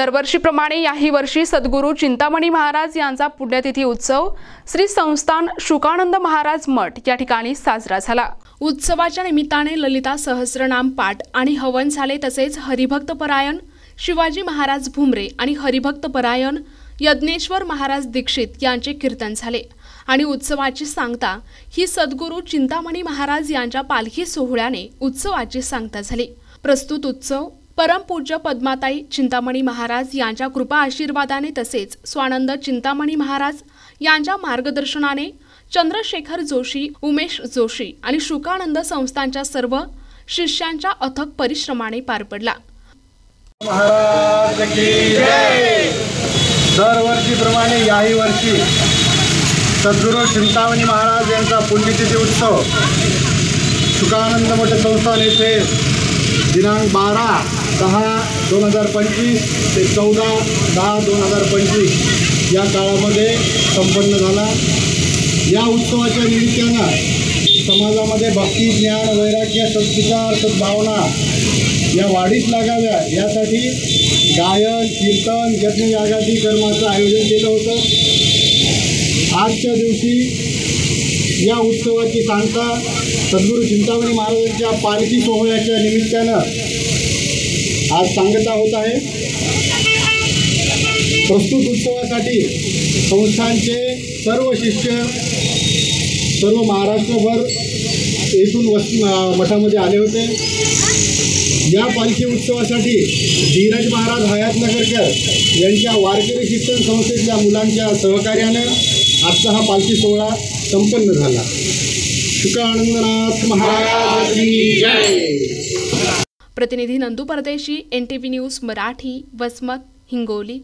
दरवर्षीप्रमाणे याही वर्षी सद्गुरू चिंतामणी महाराज यांचा पुण्यतिथी उत्सव श्री संस्थान शुकानंद महाराज मठ या ठिकाणी साजरा झाला। उत्सवाच्या निमित्ताने ललिता सहस्रनाम पाठ आणि हवन झाले। तसेच हरिभक्त परायण शिवाजी महाराज भुमरे आणि हरिभक्त परायण यज्ञेश्वर महाराज दीक्षित यांचे कीर्तन झाले आणि उत्सवाची सांगता ही सद्गुरू चिंतामणी महाराज यांच्या पालखी सोहळ्याने उत्सवाची सांगता झाली। प्रस्तुत उत्सव परमपूज्य पद्माताई चिंतामणी महाराज यांच्या कृपा आशीर्वादाने तसेच स्वानंद चिंतामणी महाराज यांच्या मार्गदर्शनाने चंद्रशेखर जोशी, उमेश जोशी आणि शुकानंद संस्थांच्या सर्व शिष्यांच्या अथक परिश्रमाने पार पडला। महाराज की जय। दरवर्षीप्रमाणे याही वर्षी सद्गुरू चिंतामणी महाराज यांचा पुण्यतिथी उत्सव शुकानंद मठ संस्थान येथे दिनांक 12/10/2025 ते 14/10/2025 या काळामध्ये संपन्न झाला। या उत्सवाच्या निमित्तानं समाजामध्ये भक्ती, ज्ञान, वैराग्य, सद्विचार, सद्भावना या वाढीस लागाव्या यासाठी गायन, कीर्तन, यज्ञयागादी कर्माचं आयोजन केलं होतं। आजच्या दिवशी या उत्सवाची सांगता सद्गुरू चिंतामणी महाराजांच्या पालखी सोहळ्याच्या निमित्तानं आज सांगता होत आहे। प्रस्तुत उत्सवासाठी संस्थांचे सर्व शिष्य सर्व महाराष्ट्रभर येथून मठामध्ये आले होते। या पालखी उत्सवासाठी धीरज महाराज हयातनगरकर यांच्या वारकरी शिक्षण संस्थेतल्या मुलांच्या सहकार्यानं आजचा हा पालखी सोहळा संपन्न झाला। शुकानंदनाथ महाराज की जय। प्रतिनिधी नंदू परदेशी, NTV न्यूज मराठी, वसमत, हिंगोली।